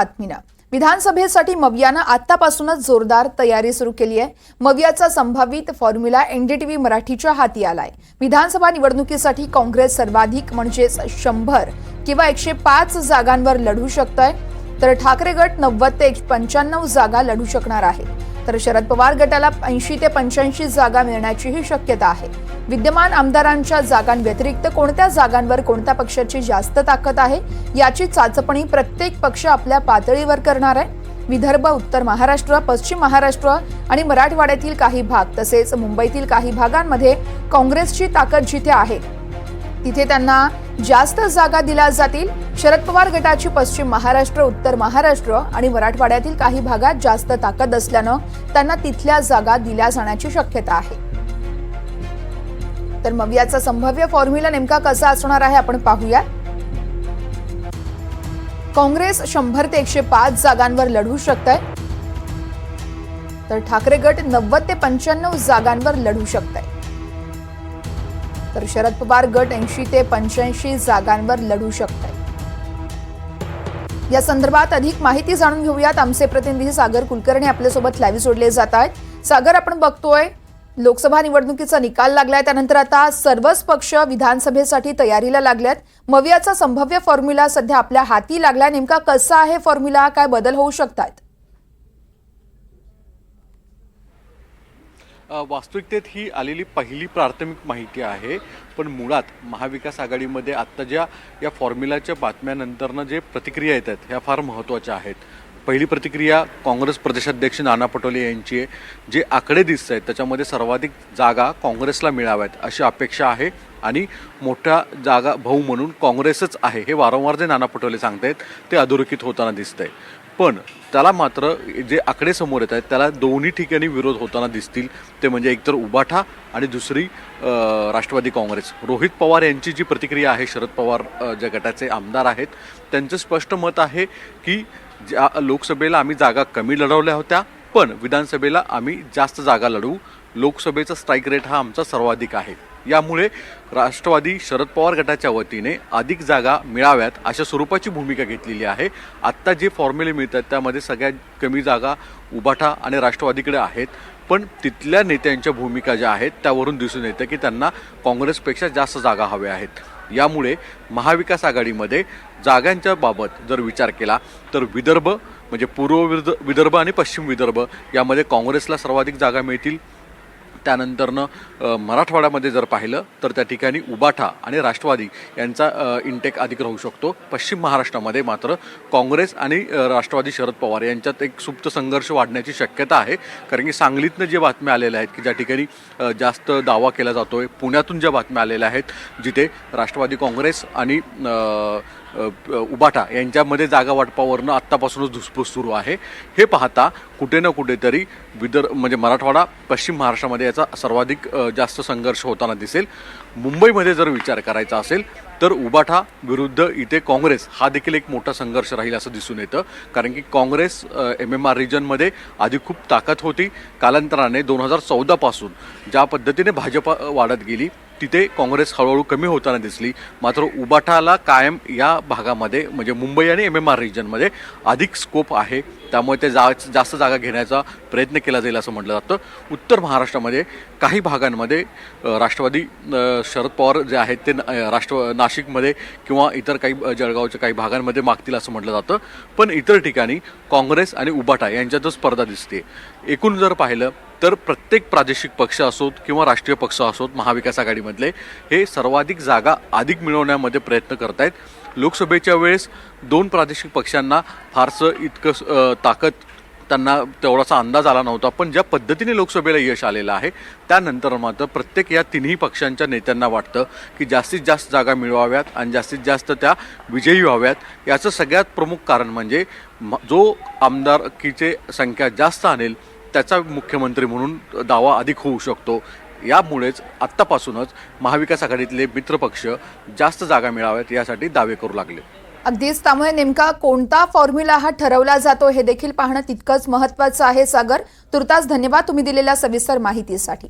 बातमीनं विधानसभेसाठी मवियानं आतापासूनच जोरदार तयारी सुरू केली आहे। मवियाचा संभावित फॉर्म्युला एनडीटीव्ही मराठीच्या हाती आलाय। विधानसभा निवडणुकीसाठी काँग्रेस सर्वाधिक म्हणजेच 100 किंवा 105 जागांवर लढू शकतोय, तर ठाकरे गट 90 ते 95 जागा लढू शकणार आहे, तर शरद पवार गटाला 80 ते 85 जागा मिळण्याचीही शक्यता आहे। विद्यमान आमदारांच्या जागांव्यतिरिक्त कोणत्या जागांवर कोणत्या पक्षाची जास्त ताकद आहे याची चाचपणी प्रत्येक पक्ष आपल्या पातळीवर करणार आहे। विदर्भ, उत्तर महाराष्ट्र, पश्चिम महाराष्ट्र आणि मराठवाड्यातील काही भाग तसेच मुंबईतील काही भागांमध्ये काँग्रेसची ताकद जिथे आहे तिथे त्यांना जास्त जागा दिल्या जातील। शरद पवार गटाची पश्चिम महाराष्ट्र, उत्तर महाराष्ट्र आणि मराठवाड्यातील काही भागात जास्त ताकद असल्यानं त्यांना तिथल्या जागा दिल्या जाण्याची शक्यता आहे। तर मवियाचा संभाव्य फॉर्म्युला नेमका कसा असणार आहे आपण पाहूया। काँग्रेस 100 ते 105 जागांवर लढू शकते, तर ठाकरे गट 90 ते 95 जागांवर लढू शकते, तर शरद पवार गट 80 ते 85 जागांवर लढू शकते। या संदर्भात अधिक माहिती जाणून घेऊयात। आमचे प्रतिनिधी सागर कुलकर्णी आपल्यासोबत लाईव्ह जोडले जात आहेत। सागर, आपण बघतोय लोकसभा निवडणुकीचा निकाल लागलाय, त्यानंतर आता सर्वच पक्ष विधानसभेसाठी तयारीला लागल्यात। मवियाचा संभाव्य फॉर्म्युला सध्या आपल्या हाती लागलाय, नेमका कसा आहे फॉर्म्युला, काय बदल होऊ शकतात? वास्तविकतेत ही आलेली पहिली प्राथमिक माहिती आहे, पण मुळात महाविकास आघाडीमध्ये आत्ता या फॉर्म्युलाच्या बातम्यानंतरनं जे प्रतिक्रिया येत आहेत ह्या फार महत्त्वाच्या आहेत। पहिली प्रतिक्रिया काँग्रेस प्रदेशाध्यक्ष नाना पटोले यांची आहे। जे आकडे दिसत आहेत त्याच्यामध्ये सर्वाधिक जागा काँग्रेसला मिळाव्यात अशी अपेक्षा आहे आणि मोठ्या जागा भाऊ म्हणून काँग्रेसच आहे हे वारंवार जे नाना पटोले सांगतायत ते अधोरेखित होताना दिसतंय। पण त्याला मात्र जे आकडे समोर येत आहेत त्याला दोन्ही ठिकाणी विरोध होताना दिसतील, ते म्हणजे एकतर उबाठा आणि दुसरी राष्ट्रवादी काँग्रेस। रोहित पवार यांची जी प्रतिक्रिया आहे, शरद पवार ज्या गटाचे आमदार आहेत त्यांचं स्पष्ट मत आहे की ज्या लोकसभेला आम्ही जागा कमी लढवल्या होत्या, पण विधानसभेला आम्ही जास्त जागा लढवू। लोकसभेचा स्ट्राईक रेट हा आमचा सर्वाधिक आहे, यामुळे राष्ट्रवादी शरद पवार गटाच्या वतीने अधिक जागा मिळाव्यात अशा स्वरूपाची भूमिका घेतलेली आहे। आत्ता जे फॉर्म्युले मिळतात त्यामध्ये सगळ्यात कमी जागा उबाठा आणि राष्ट्रवादीकडे आहेत, पण तिथल्या नेत्यांच्या भूमिका ज्या आहेत त्यावरून दिसून येतं की त्यांना काँग्रेसपेक्षा जास्त जागा हव्या आहेत। यामुळे महाविकास आघाडीमध्ये जागांच्या बाबत जर विचार केला तर विदर्भ म्हणजे पूर्व विदर्भ आणि पश्चिम विदर्भ यामध्ये काँग्रेसला सर्वाधिक जागा मिळतील। त्यानंतरनं मराठवाड्यामध्ये जर पाहिलं तर त्या ठिकाणी उबाठा आणि राष्ट्रवादी यांचा इंटेक अधिक राहू शकतो। पश्चिम महाराष्ट्रामध्ये मात्र काँग्रेस आणि राष्ट्रवादी शरद पवार यांच्यात एक सुप्त संघर्ष वाढण्याची शक्यता आहे, कारण की सांगलीतनं जे बातम्या आलेल्या आहेत की ज्या ठिकाणी जास्त दावा केला जातोय, पुण्यातून ज्या बातम्या आलेल्या आहेत जिथे राष्ट्रवादी काँग्रेस आणि उबाठा यांच्यामध्ये जागा वाटपावरनं आत्तापासूनच धुसफूस सुरू आहे। हे पाहता कुठे ना कुठेतरी म्हणजे मराठवाडा पश्चिम महाराष्ट्रामध्ये याचा सर्वाधिक जास्त संघर्ष होताना दिसेल। मुंबईमध्ये जर विचार करायचा असेल तर उबाठा विरुद्ध इथे काँग्रेस हा देखील एक मोठा संघर्ष राहील असं दिसून येतं, कारण की काँग्रेस MMR रिजनमध्ये आधी खूप ताकद होती। कालांतराने 2014 पासून ज्या पद्धतीने भाजपा वाढत गेली तिथे काँग्रेस हळूहळू कमी होताना दिसली, मात्र उबाठाला कायम या भागामध्ये म्हणजे मुंबई आणि MMR रिजनमध्ये अधिक स्कोप आहे, त्यामुळे ते जास्त जागा घेण्याचा प्रयत्न केला जाईल असं म्हटलं जातं। उत्तर महाराष्ट्रामध्ये काही भागांमध्ये राष्ट्रवादी शरद पवार जे आहेत ते नाशिकमध्ये किंवा इतर काही जळगावच्या काही भागांमध्ये मागतील असं म्हटलं जातं, पण इतर ठिकाणी काँग्रेस आणि उबाठा यांच्यातच स्पर्धा दिसते। एकूण जर पाहिलं तर प्रत्येक प्रादेशिक पक्ष असोत किंवा राष्ट्रीय पक्ष असोत महाविकास आघाडीमधले हे सर्वाधिक जागा अधिक मिळवण्यामध्ये प्रयत्न करत आहेत। लोकसभेच्या वेळेस दोन प्रादेशिक पक्षांना फारसं इतकं ताकद त्यांना तेवढासा अंदाज आला नव्हता, पण ज्या पद्धतीने लोकसभेला यश आलेलं आहे त्यानंतर मात्र प्रत्येक या तिन्ही पक्षांच्या नेत्यांना वाटतं की जास्तीत जास्त जागा मिळवाव्यात आणि जास्तीत जास्त त्या विजयी व्हाव्यात। याचं सगळ्यात प्रमुख कारण म्हणजे जो आमदारकीचे संख्या जास्त आणेल त्याचा मुख्यमंत्री म्हणून दावा अधिक होऊ शकतो। यामुळेच आत्तापासूनच महाविकास आघाडीतले मित्रपक्ष जास्त जागा मिळाव्यात यासाठी दावे करू लागले। अगदीच, त्यामुळे नेमका कोणता फॉर्म्युला हा ठरवला जातो हे देखील पाहणं तितकंच महत्त्वाचं आहे। सागर, तुर्तास धन्यवाद तुम्ही दिलेल्या सविस्तर माहितीसाठी।